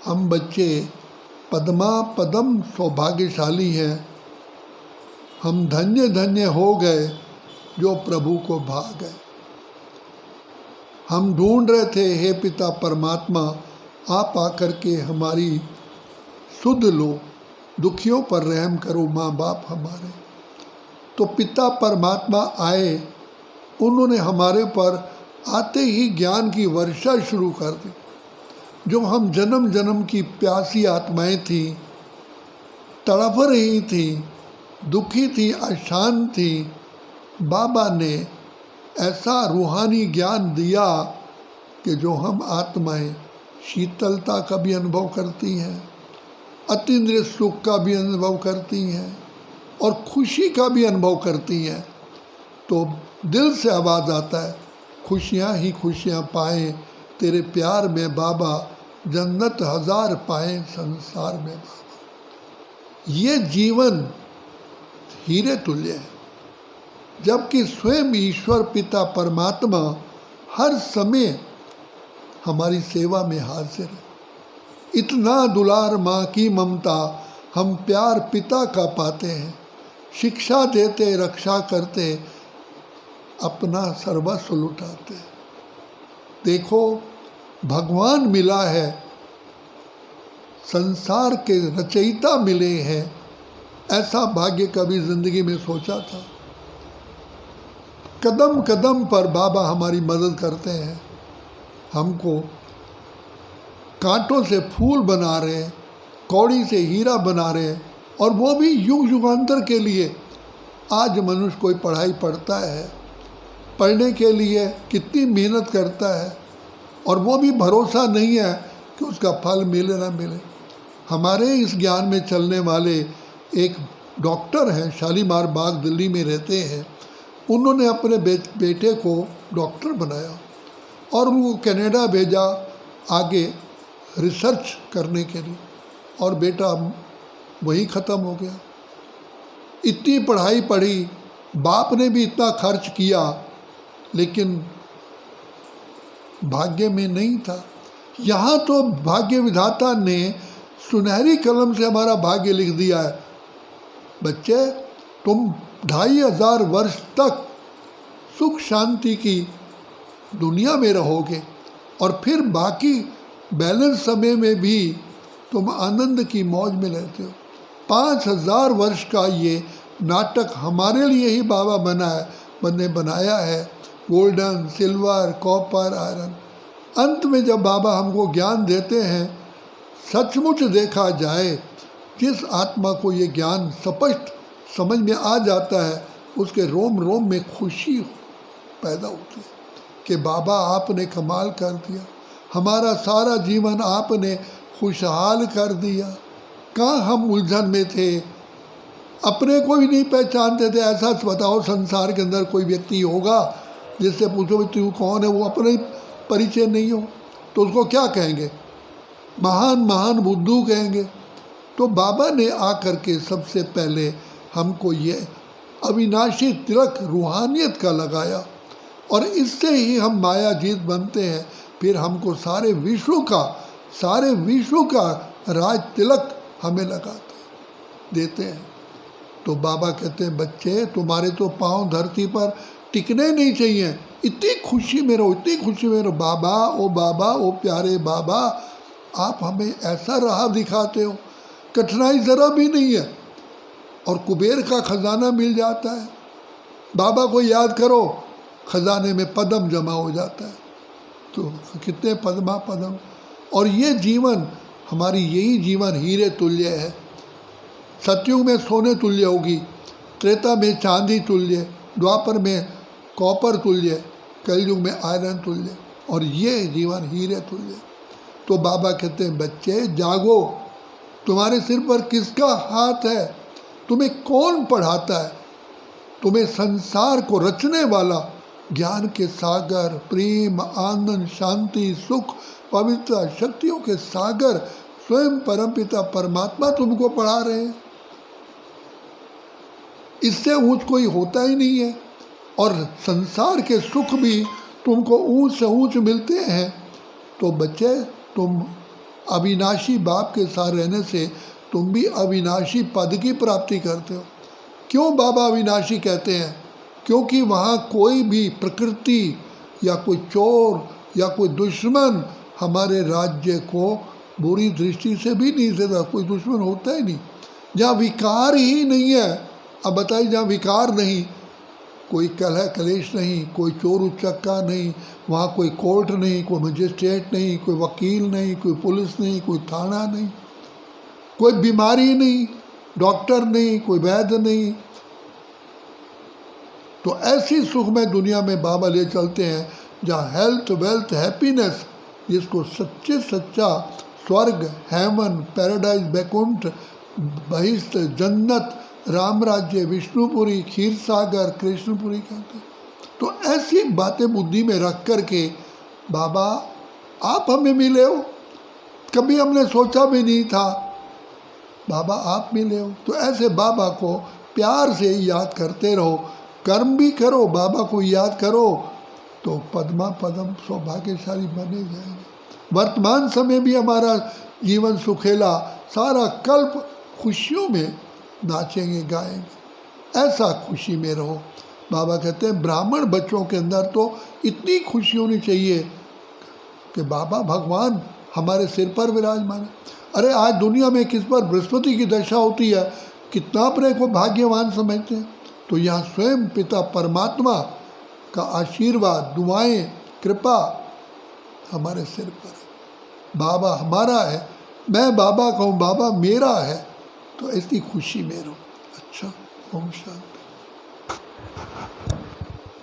हम बच्चे पद्मा पदम सौभाग्यशाली हैं। हम धन्य धन्य हो गए जो प्रभु को भा गए। हम ढूंढ रहे थे हे पिता परमात्मा, आप आकर के हमारी सुध लो, दुखियों पर रहम करो माँ बाप हमारे। तो पिता परमात्मा आए, उन्होंने हमारे पर आते ही ज्ञान की वर्षा शुरू कर दी। जो हम जन्म जन्म की प्यासी आत्माएं थी, तड़प रही थी, दुखी थी, अशांत थी, बाबा ने ऐसा रूहानी ज्ञान दिया कि जो हम आत्माएं शीतलता का भी अनुभव करती हैं, अतीन्द्रिय सुख का भी अनुभव करती हैं और खुशी का भी अनुभव करती हैं। तो दिल से आवाज़ आता है, खुशियाँ ही खुशियाँ पाएं तेरे प्यार में बाबा, जन्नत हजार पाएं संसार में बाबा। ये जीवन हीरे तुल्य है, जबकि स्वयं ईश्वर पिता परमात्मा हर समय हमारी सेवा में हाजिर है। इतना दुलार माँ की ममता हम प्यार पिता का पाते हैं। शिक्षा देते, रक्षा करते, अपना सर्वस्व लुटाते। देखो, भगवान मिला है, संसार के रचयिता मिले हैं। ऐसा भाग्य कभी जिंदगी में सोचा था? कदम कदम पर बाबा हमारी मदद करते हैं। हमको कांटों से फूल बना रहे हैं, कौड़ी से हीरा बना रहे हैं, और वो भी युग युगांतर के लिए। आज मनुष्य कोई पढ़ाई पढ़ता है, पढ़ने के लिए कितनी मेहनत करता है, और वो भी भरोसा नहीं है कि उसका फल मिले ना मिले। हमारे इस ज्ञान में चलने वाले एक डॉक्टर हैं, शालीमार बाग दिल्ली में रहते हैं। उन्होंने अपने बेटे को डॉक्टर बनाया और उनको कनाडा भेजा आगे रिसर्च करने के लिए, और बेटा वहीं ख़त्म हो गया। इतनी पढ़ाई पढ़ी, बाप ने भी इतना खर्च किया, लेकिन भाग्य में नहीं था। यहाँ तो भाग्य विधाता ने सुनहरी कलम से हमारा भाग्य लिख दिया है। बच्चे, तुम 2500 वर्ष तक सुख शांति की दुनिया में रहोगे, और फिर बाकी बैलेंस समय में भी तुम आनंद की मौज में रहते हो। 5000 वर्ष का ये नाटक हमारे लिए ही बाबा बनाया है। Golden, silver, copper, iron. अंत में जब बाबा हमको ज्ञान देते हैं, सचमुच देखा जाए, जिस आत्मा को ये ज्ञान स्पष्ट समझ में आ जाता है, उसके रोम रोम में खुशी पैदा होती है कि बाबा आपने कमाल कर दिया, हमारा सारा जीवन आपने खुशहाल कर दिया। कहाँ हम उलझन में थे, अपने को भी नहीं पहचानते थे। ऐसा बताओ, संसार के अंदर कोई व्यक्ति होगा जिससे पूछो भी तू कौन है, वो अपने परिचय नहीं हो तो उसको क्या कहेंगे? महान महान बुद्धू कहेंगे। तो बाबा ने आकर के सबसे पहले हमको ये अविनाशी तिलक रूहानियत का लगाया, और इससे ही हम मायाजीत बनते हैं। फिर हमको सारे विश्व का राज तिलक हमें लगाते देते हैं। तो बाबा कहते हैं, बच्चे तुम्हारे तो पाँव धरती पर टिकने नहीं चाहिए, इतनी खुशी में रहो, इतनी खुशी में रहो। बाबा, ओ प्यारे बाबा, आप हमें ऐसा राह दिखाते हो, कठिनाई ज़रा भी नहीं है, और कुबेर का खजाना मिल जाता है। बाबा को याद करो, खजाने में पदम जमा हो जाता है। तो कितने पद्मा पदम। और ये जीवन, हमारी यही जीवन हीरे तुल्य है। सतयुग में सोने तुल्य होगी, त्रेता में चांदी तुल्य, द्वापर में कॉपर तुल्य, कलयुग में आयरन तुल्य, और ये जीवन हीरे तुल्य। तो बाबा कहते हैं, बच्चे जागो, तुम्हारे सिर पर किसका हाथ है? तुम्हें कौन पढ़ाता है? तुम्हें संसार को रचने वाला ज्ञान के सागर, प्रेम, आनंद, शांति, सुख, पवित्र शक्तियों के सागर स्वयं परमपिता परमात्मा तुमको पढ़ा रहे हैं। इससे ऊंच कोई होता ही नहीं है, और संसार के सुख भी तुमको ऊंच से ऊंच मिलते हैं। तो बच्चे, तुम अविनाशी बाप के साथ रहने से तुम भी अविनाशी पद की प्राप्ति करते हो। क्यों बाबा अविनाशी कहते हैं? क्योंकि वहाँ कोई भी प्रकृति या कोई चोर या कोई दुश्मन हमारे राज्य को बुरी दृष्टि से भी नहीं देता। कोई दुश्मन होता ही नहीं। जहाँ विकार ही नहीं है, अब बताइए, जहाँ विकार नहीं, कोई कलह कलेश नहीं, कोई चोर उचक्का नहीं, वहाँ कोई कोर्ट नहीं, कोई मजिस्ट्रेट नहीं, कोई वकील नहीं, कोई पुलिस नहीं, कोई थाना नहीं, कोई बीमारी नहीं, डॉक्टर नहीं, कोई वैद्य नहीं। तो ऐसी सुखमय दुनिया में बाबा ले चलते हैं जहाँ हेल्थ, वेल्थ, हैप्पीनेस, जिसको सच्चे सच्चा स्वर्ग, हेवन, पैराडाइज, बैकुंठ, बहिष्ठ, जन्नत, राम राज्य, विष्णुपुरी, क्षीर सागर, कृष्णपुरी कहते हैं। तो ऐसी बातें बुद्धि में रख कर के बाबा आप हमें मिले हो, कभी हमने सोचा भी नहीं था, बाबा आप मिले हो। तो ऐसे बाबा को प्यार से याद करते रहो, कर्म भी करो, बाबा को याद करो, तो पद्मा पदम सौभाग्यशाली बने जाएंगे। वर्तमान समय भी हमारा जीवन सुखेला, सारा कल्प खुशियों में नाचेंगे, गाएंगे। ऐसा खुशी में रहो। बाबा कहते हैं ब्राह्मण बच्चों के अंदर तो इतनी खुशी होनी चाहिए कि बाबा भगवान हमारे सिर पर विराजमान है। अरे आज दुनिया में किस पर बृहस्पति की दशा होती है, कितना अपने को भाग्यवान समझते हैं। तो यहाँ स्वयं पिता परमात्मा का आशीर्वाद, दुआएं, कृपा हमारे सिर पर है। बाबा हमारा है, मैं बाबा का हूँ, बाबा मेरा है, तो ऐसी खुशी में रहो। अच्छा, ओम शांति।